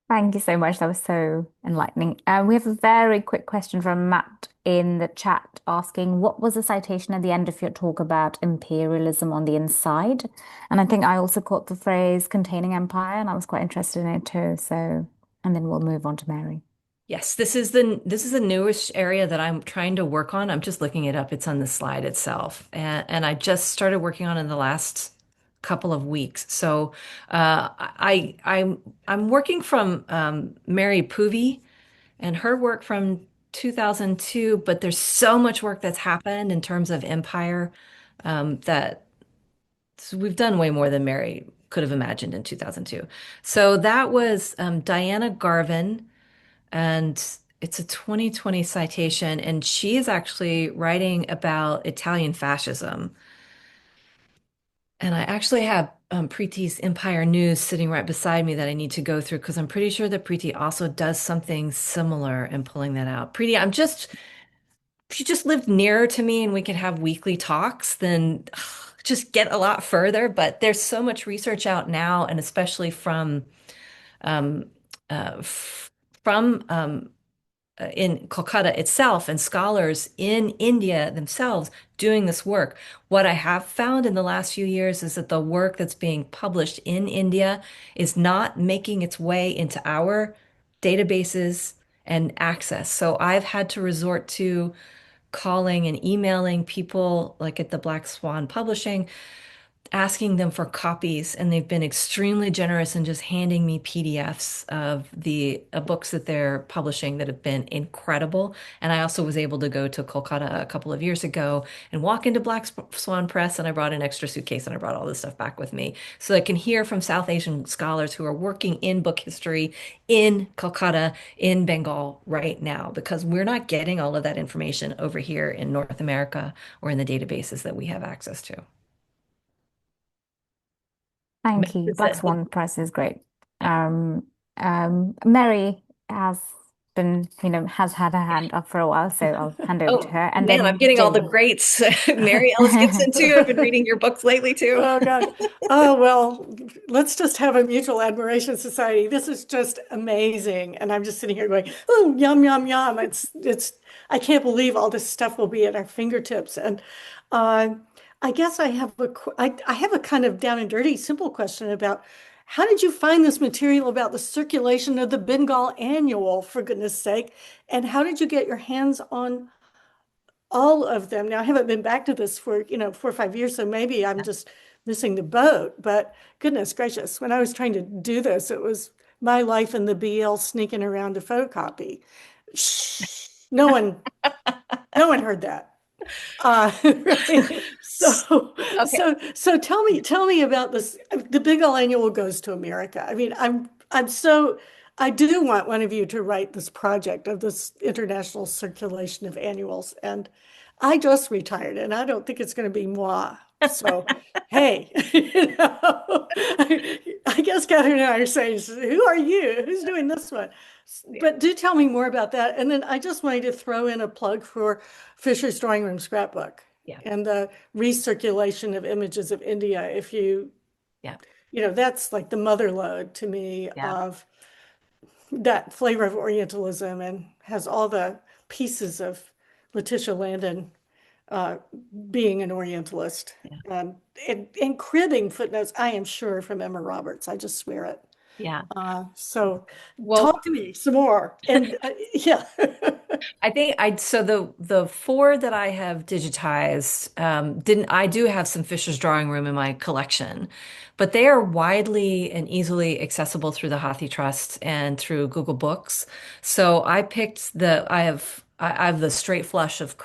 Speaker 1: Thank you so much. That was so enlightening. We have a very quick question from Matt in the chat asking, what was the citation at the end of your talk about imperialism on the inside? And I think I also caught the phrase containing empire, and I was quite interested in it too. So, and then we'll move on to Mary.
Speaker 2: Yes, this is the newish area that I'm trying to work on. I'm just looking it up. It's on the slide itself, and I just started working on it in the last couple of weeks. So I'm working from Mary Poovey and her work from 2002, but there's so much work that's happened in terms of empire that so we've done way more than Mary could have imagined in 2002. So that was Diana Garvin, and it's a 2020 citation, and she is actually writing about Italian fascism. And I actually have Preeti's Empire News sitting right beside me that I need to go through because I'm pretty sure that Preeti also does something similar in pulling that out. Preeti, if you just lived nearer to me and we could have weekly talks, then just get a lot further. But there's so much research out now, and especially um, from in Kolkata itself and scholars in India themselves doing this work. What I have found in the last few years is that the work that's being published in India is not making its way into our databases and access. So I've had to resort to calling and emailing people like at the Black Swan Publishing, asking them for copies, and they've been extremely generous in just handing me PDFs of the books that they're publishing that have been incredible. And I also was able to go to Kolkata a couple of years ago and walk into Black Swan Press, and I brought an extra suitcase and I brought all this stuff back with me so I can hear from South Asian scholars who are working in book history in Kolkata, in Bengal right now, because we're not getting all of that information over here in North America or in the databases that we have access to.
Speaker 1: Thank you. Black Swan Press is great. Um, Mary has been, has had her hand up for a while, so I'll hand over to
Speaker 2: Oh
Speaker 1: her. And
Speaker 2: man, I'm
Speaker 1: then
Speaker 2: getting all the
Speaker 1: Jamie.
Speaker 2: greats. Mary Ellis Gibson too. I've been reading your books lately too.
Speaker 6: Oh gosh. Oh well, let's just have a mutual admiration society. This is just amazing. And I'm just sitting here going, oh, yum, yum, yum. I can't believe all this stuff will be at our fingertips. And uh, I guess I have a kind of down and dirty, simple question about how did you find this material about the circulation of the Bengal Annual, for goodness sake? And how did you get your hands on all of them? Now, I haven't been back to this for, 4 or 5 years, so maybe I'm just missing the boat. But goodness gracious, when I was trying to do this, it was my life and the BL sneaking around to photocopy. Shh, no one heard that. Right.
Speaker 2: Okay.
Speaker 6: So tell me about this. The Bengal Annual goes to America. I mean, I do want one of you to write this project of this international circulation of annuals. And I just retired, and I don't think it's going to be moi. So, hey, I guess Catherine and I are saying, who are you? Who's doing this one? But do tell me more about that. And then I just wanted to throw in a plug for Fisher's Drawing Room Scrapbook
Speaker 2: Yeah.
Speaker 6: and the recirculation of images of India. If
Speaker 2: Yeah.
Speaker 6: that's like the mother lode to me
Speaker 2: Yeah.
Speaker 6: of that flavor of Orientalism, and has all the pieces of Letitia Landon uh, being an Orientalist,
Speaker 2: Yeah.
Speaker 6: and cribbing footnotes, I am sure, from Emma Roberts. I just swear it.
Speaker 2: Yeah.
Speaker 6: So
Speaker 2: Well,
Speaker 6: talk to me some more. And yeah.
Speaker 2: I think so the four that I have digitized didn't I do have some Fisher's Drawing Room in my collection, but they are widely and easily accessible through the Hathi Trust and through Google Books. So I picked I have the straight flush of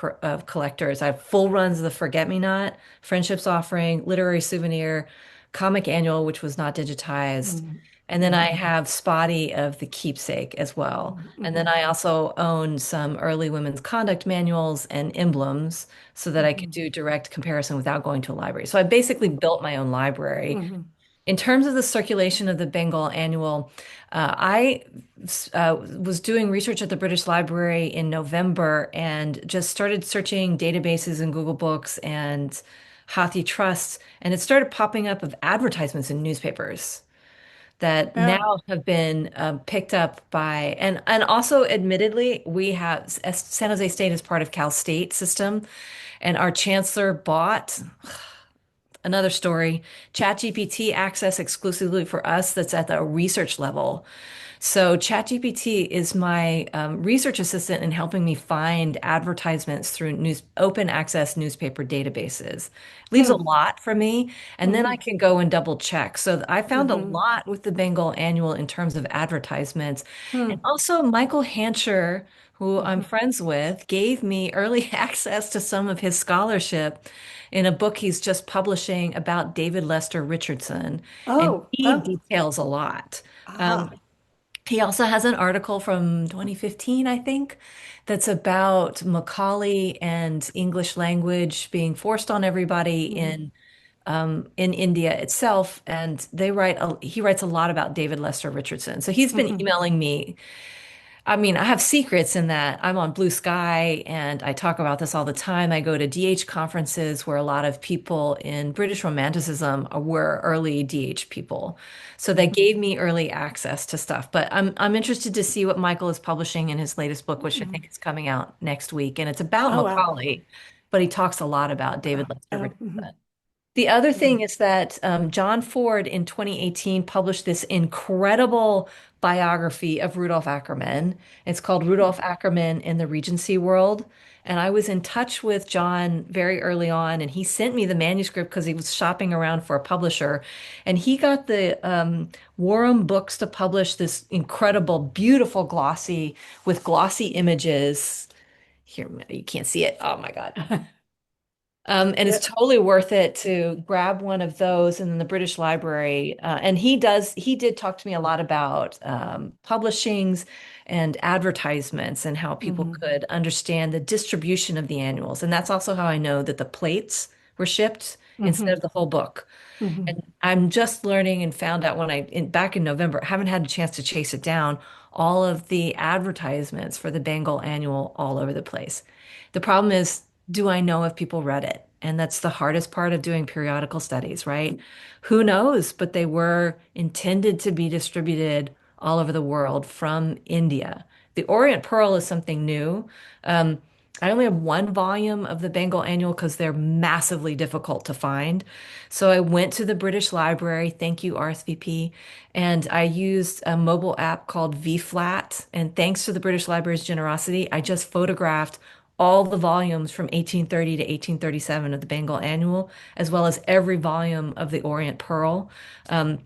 Speaker 2: collectors. I have full runs of the Forget Me Not, Friendships Offering, Literary Souvenir, Comic Annual, which was not digitized.
Speaker 6: Mhm.
Speaker 2: And then I have Spotty of the Keepsake as well. And then
Speaker 6: Mhm.
Speaker 2: I also own some early women's conduct manuals and emblems so that I could
Speaker 6: Mhm.
Speaker 2: do direct comparison without going to a library. So I basically built my own library.
Speaker 6: Mhm.
Speaker 2: In terms of the circulation of the Bengal Annual, I was doing research at the British Library in November and just started searching databases in Google Books and Hathi Trusts, and it started popping up of advertisements in newspapers. that
Speaker 6: Yeah.
Speaker 2: now have been picked up by, and also admittedly, we have San Jose State is part of Cal State system, and our chancellor bought another story, ChatGPT access exclusively for us that's at the research level. So ChatGPT is my research assistant in helping me find advertisements through open access newspaper databases. Leaves a
Speaker 6: Hmm.
Speaker 2: lot for me, and then I
Speaker 6: Hmm.
Speaker 2: can go and double check. So I found a
Speaker 6: Hmm.
Speaker 2: lot with the Bengal Annual in terms of advertisements. And
Speaker 6: Hmm.
Speaker 2: also Michael Hancher, who I'm
Speaker 6: Hmm.
Speaker 2: friends with, gave me early access to some of his scholarship in a book he's just publishing about David Lester Richardson, and
Speaker 6: Oh,
Speaker 2: he
Speaker 6: oh,
Speaker 2: details a lot.
Speaker 6: ah.
Speaker 2: Um, he also has an article from 2015, I think, that's about Macaulay and English language being forced on everybody
Speaker 6: Hmm.
Speaker 2: in India itself. And he writes a lot about David Lester Richardson. So he's been
Speaker 6: Hmm.
Speaker 2: emailing me. I mean, I have secrets in that I'm on Blue Sky and I talk about this all the time. I go to DH conferences where a lot of people in British Romanticism were early DH people. So they gave me early access to stuff. But I'm interested to see what Michael is publishing in his latest book, which I think is coming out next week. And it's about
Speaker 6: Oh, wow.
Speaker 2: Macaulay, but he talks a lot about David
Speaker 6: Wow.
Speaker 2: Lester
Speaker 6: Oh,
Speaker 2: Richardson. The other thing
Speaker 6: mhm.
Speaker 2: is that John Ford in 2018 published this incredible biography of Rudolf Ackermann. It's called Rudolf Ackermann in the Regency World. And I was in touch with John very early on, and he sent me the manuscript because he was shopping around for a publisher. And he got the Warham Books to publish this incredible, beautiful glossy with glossy images. Here, you can't see it. Oh my God. And it's
Speaker 6: Yeah.
Speaker 2: totally worth it to grab one of those in the British Library. And he did talk to me a lot about publishings and advertisements and how people
Speaker 6: Hmm.
Speaker 2: could understand the distribution of the annuals. And that's also how I know that the plates were shipped instead
Speaker 6: Hmm.
Speaker 2: of the whole book.
Speaker 6: Hmm.
Speaker 2: And I'm just learning and found out back in November, I haven't had a chance to chase it down, all of the advertisements for the Bengal Annual all over the place. The problem is, do I know if people read it? And that's the hardest part of doing periodical studies, right? Who knows? But they were intended to be distributed all over the world from India. The Orient Pearl is something new. Um, I only have one volume of the Bengal Annual because they're massively difficult to find. So I went to the British Library, thank you, RSVP, and I used a mobile app called VFlat. And thanks to the British Library's generosity, I just photographed all the volumes from 1830 to 1837 of the Bengal Annual, as well as every volume of the Orient Pearl. Um,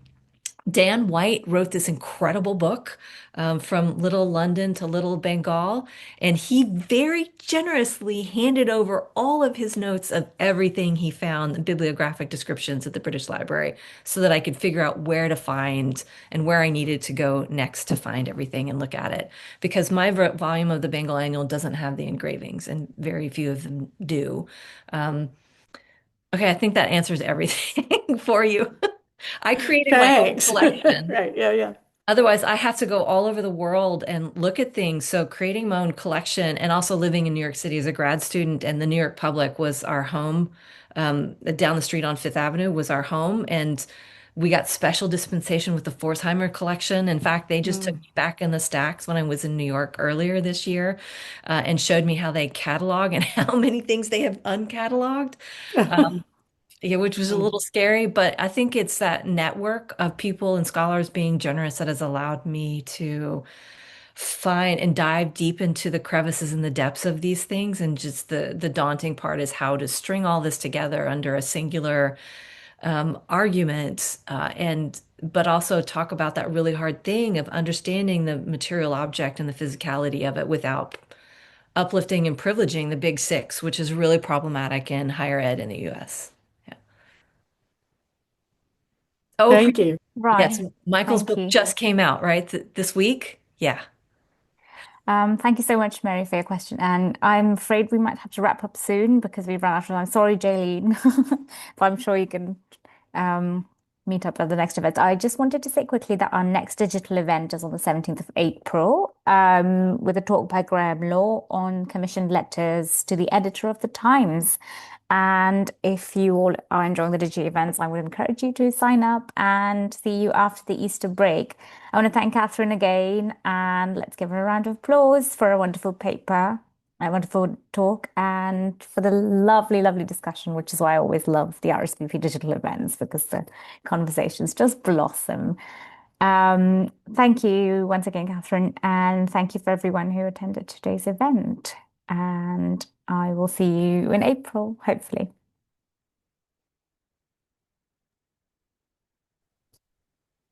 Speaker 2: Dan White wrote this incredible book from Little London to Little Bengal, and he very generously handed over all of his notes of everything he found, the bibliographic descriptions at the British Library, so that I could figure out where to find and where I needed to go next to find everything and look at it. Because my volume of the Bengal Annual doesn't have the engravings, and very few of them do. Um, okay, I think that answers everything for you. I created my own
Speaker 6: Thanks.
Speaker 2: collection.
Speaker 6: Right. Yeah. Yeah.
Speaker 2: Otherwise, I have to go all over the world and look at things. So, creating my own collection and also living in New York City as a grad student, and the New York Public was our home. Down the street on Fifth Avenue was our home. And we got special dispensation with the Forsheimer collection. In fact, they just took
Speaker 6: Mm.
Speaker 2: me back in the stacks when I was in New York earlier this year and showed me how they catalog and how many things they have uncatalogued. Um, yeah, which was a
Speaker 6: Mm.
Speaker 2: little scary, but I think it's that network of people and scholars being generous that has allowed me to find and dive deep into the crevices and the depths of these things. And just the daunting part is how to string all this together under a singular argument, and but also talk about that really hard thing of understanding the material object and the physicality of it without uplifting and privileging the big six, which is really problematic in higher ed in the US. Yeah. Oh,
Speaker 6: Thank you.
Speaker 2: yes,
Speaker 1: Right.
Speaker 2: Michael's
Speaker 1: Thank
Speaker 2: book
Speaker 1: you.
Speaker 2: just came out, right? This week? Yeah.
Speaker 1: Thank you so much, Mary, for your question. And I'm afraid we might have to wrap up soon because we've run out of time. Sorry, Jaylene, but I'm sure you can um, meet up at the next event. I just wanted to say quickly that our next digital event is on the 17th of April with a talk by Graham Law on commissioned letters to the editor of the Times. And if you all are enjoying the Digi events, I would encourage you to sign up and see you after the Easter break. I want to thank Catherine again, and let's give her a round of applause for a wonderful paper, a wonderful talk, and for the lovely, lovely discussion, which is why I always love the RSVP digital events because the conversations just blossom. Thank you once again, Catherine, and thank you for everyone who attended today's event. And I will see you in April, hopefully.